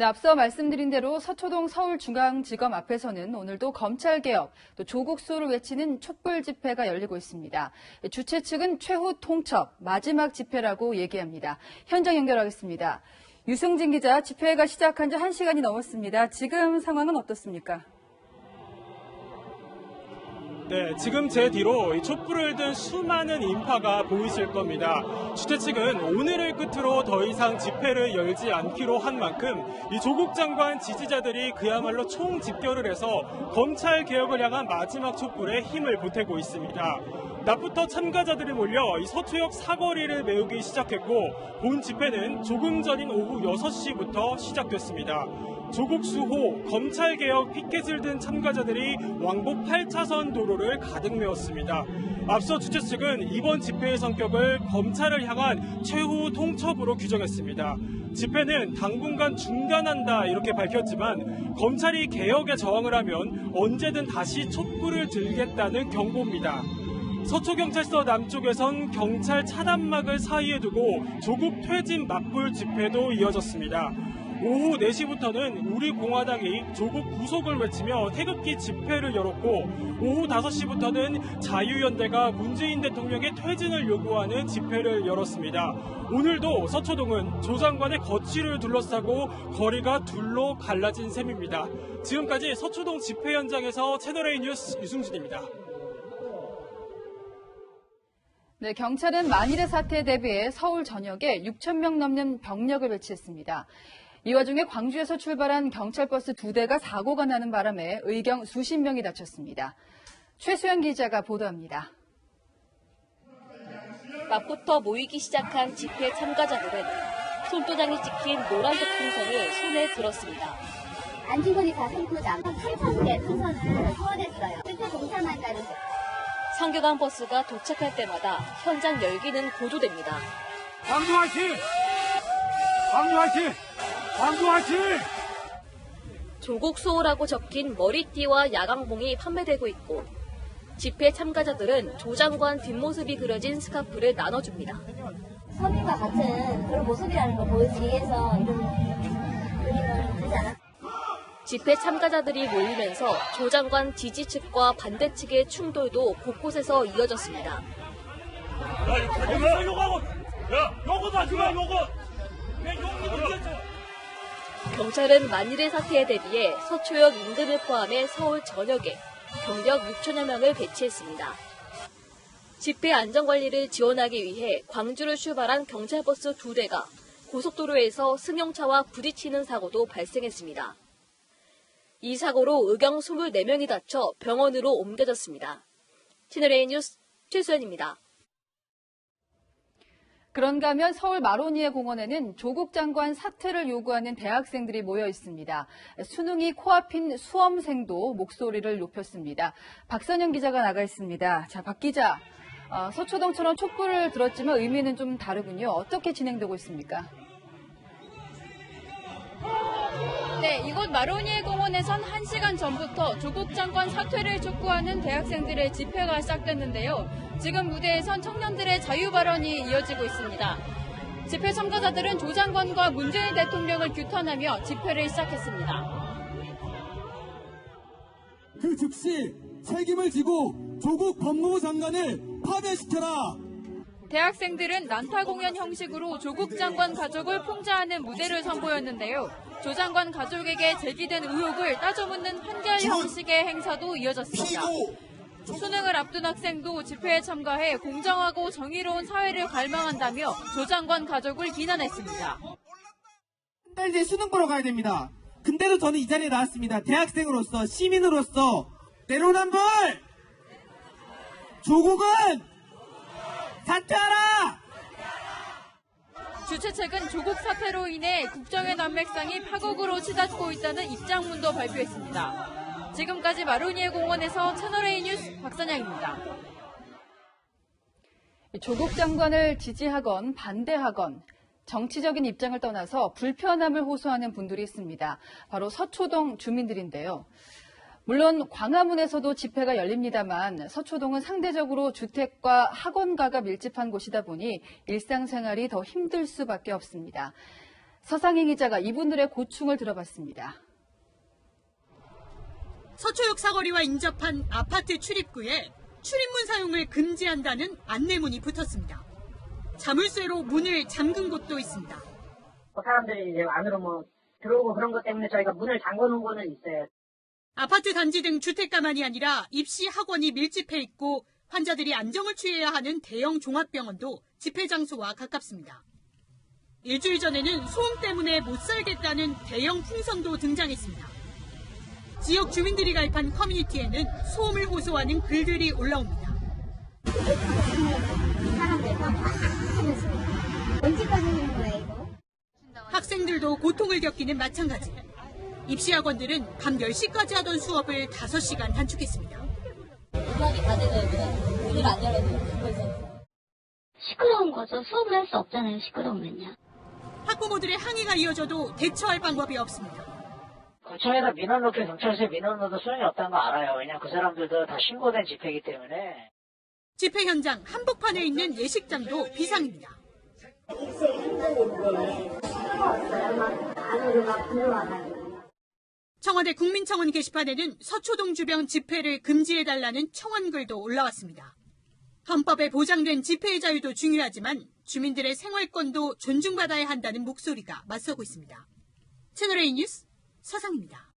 네, 앞서 말씀드린 대로 서초동 서울중앙지검 앞에서는 오늘도 검찰개혁, 또 조국수를 외치는 촛불 집회가 열리고 있습니다. 주최 측은 최후 통첩, 마지막 집회라고 얘기합니다. 현장 연결하겠습니다. 유승진 기자, 집회가 시작한 지 1시간이 넘었습니다. 지금 상황은 어떻습니까? 네, 지금 제 뒤로 이 촛불을 든 수많은 인파가 보이실 겁니다. 주최 측은 오늘을 끝으로 더 이상 집회를 열지 않기로 한 만큼 이 조국 장관 지지자들이 그야말로 총집결을 해서 검찰 개혁을 향한 마지막 촛불에 힘을 보태고 있습니다. 낮부터 참가자들이 몰려 이 서초역 사거리를 메우기 시작했고 본 집회는 조금 전인 오후 6시부터 시작됐습니다. 조국 수호, 검찰개혁 피켓을 든 참가자들이 왕복 8차선 도로를 가득 메웠습니다. 앞서 주최 측은 이번 집회의 성격을 검찰을 향한 최후 통첩으로 규정했습니다. 집회는 당분간 중단한다 이렇게 밝혔지만 검찰이 개혁에 저항을 하면 언제든 다시 촛불을 들겠다는 경고입니다. 서초경찰서 남쪽에선 경찰 차단막을 사이에 두고 조국 퇴진 맞불 집회도 이어졌습니다. 오후 4시부터는 우리 공화당이 조국 구속을 외치며 태극기 집회를 열었고 오후 5시부터는 자유연대가 문재인 대통령의 퇴진을 요구하는 집회를 열었습니다. 오늘도 서초동은 조 장관의 거취를 둘러싸고 거리가 둘로 갈라진 셈입니다. 지금까지 서초동 집회 현장에서 채널A 뉴스 유승진입니다. 네, 경찰은 만일의 사태에 대비해 서울 전역에 6,000명 넘는 병력을 배치했습니다. 이 와중에 광주에서 출발한 경찰버스 2대가 사고가 나는 바람에 의경 수십 명이 다쳤습니다. 최수연 기자가 보도합니다. 낮부터 모이기 시작한 집회 참가자들은 손도장이 찍힌 노란색 풍선을 손에 들었습니다. 안중근이사 선포장 3,000개 풍선을 후원했어요. 그때 동참할까 이러고. 상경한 버스가 도착할 때마다 현장 열기는 고조됩니다. 광주 화이팅! 광주 화이팅! 광주 화이팅! 조국 수호라고 적힌 머리띠와 야광봉이 판매되고 있고 집회 참가자들은 조 장관 뒷모습이 그려진 스카프를 나눠줍니다. 서민과 같은 그런 모습이라는 걸 보여주기 위해서 이런 의미를 두지 않았어요. 집회 참가자들이 몰리면서 조 장관 지지 측과 반대 측의 충돌도 곳곳에서 이어졌습니다. 야, 이거 욕하고! 야, 요거도 하지 마, 요거! 왜 욕이 문제죠? 경찰은 만일의 사태에 대비해 서초역 인근을 포함해 서울 전역에 경력 6천여 명을 배치했습니다. 집회 안전관리를 지원하기 위해 광주를 출발한 경찰버스 2대가 고속도로에서 승용차와 부딪히는 사고도 발생했습니다. 이 사고로 의경 24명이 다쳐 병원으로 옮겨졌습니다. 채널A 뉴스 최수연입니다. 그런가 하면 서울 마로니에 공원에는 조국 장관 사퇴를 요구하는 대학생들이 모여 있습니다. 수능이 코앞인 수험생도 목소리를 높였습니다. 박선영 기자가 나가 있습니다. 자, 박 기자, 서초동처럼 촛불을 들었지만 의미는 좀 다르군요. 어떻게 진행되고 있습니까? 네, 이곳 마로니에 공원에선 1시간 전부터 조국 장관 사퇴를 촉구하는 대학생들의 집회가 시작됐는데요. 지금 무대에선 청년들의 자유 발언이 이어지고 있습니다. 집회 참가자들은 조 장관과 문재인 대통령을 규탄하며 집회를 시작했습니다. 그 즉시 책임을 지고 조국 법무부 장관을 파면시켜라. 대학생들은 난타 공연 형식으로 조국 장관 가족을 풍자하는 무대를 선보였는데요. 조 장관 가족에게 제기된 의혹을 따져묻는 판결 형식의 행사도 이어졌습니다. 수능을 앞둔 학생도 집회에 참가해 공정하고 정의로운 사회를 갈망한다며 조 장관 가족을 비난했습니다. 한 달 뒤에 수능 보러 가야 됩니다. 근데도 저는 이 자리에 나왔습니다. 대학생으로서, 시민으로서 내로남불! 조국은 사퇴하라! 주최 측은 조국 사태로 인해 국정의 난맥상이 파국으로 치닫고 있다는 입장문도 발표했습니다. 지금까지 마로니에 공원에서 채널A 뉴스 박선영입니다. 조국 장관을 지지하건 반대하건 정치적인 입장을 떠나서 불편함을 호소하는 분들이 있습니다. 바로 서초동 주민들인데요. 물론 광화문에서도 집회가 열립니다만 서초동은 상대적으로 주택과 학원가가 밀집한 곳이다 보니 일상생활이 더 힘들 수밖에 없습니다. 서상희 기자가 이분들의 고충을 들어봤습니다. 서초역 사거리와 인접한 아파트 출입구에 출입문 사용을 금지한다는 안내문이 붙었습니다. 자물쇠로 문을 잠근 곳도 있습니다. 사람들이 이제 안으로 들어오고 그런 것 때문에 저희가 문을 잠궈 놓은 거는 있어요. 아파트 단지 등 주택가만이 아니라 입시 학원이 밀집해 있고 환자들이 안정을 취해야 하는 대형 종합병원도 집회 장소와 가깝습니다. 일주일 전에는 소음 때문에 못 살겠다는 대형 풍선도 등장했습니다. 지역 주민들이 가입한 커뮤니티에는 소음을 호소하는 글들이 올라옵니다. 학생들도 고통을 겪기는 마찬가지. 입시학원들은 밤 10시까지 하던 수업을 5시간 단축했습니다. 시끄러운 거죠. 수업을 할 수 없잖아요. 시끄러우면요. 학부모들의 항의가 이어져도 대처할 방법이 없습니다. 구청에서 민원 넣게 경찰서에 민원 넣어도 소용이 없다는 거 알아요. 왜냐면 그 사람들도 다 신고된 집회이기 때문에. 집회 현장 한복판에 있는 예식장도 비상입니다. 청와대 국민청원 게시판에는 서초동 주변 집회를 금지해달라는 청원글도 올라왔습니다. 헌법에 보장된 집회의 자유도 중요하지만 주민들의 생활권도 존중받아야 한다는 목소리가 맞서고 있습니다. 채널A 뉴스 서상입니다.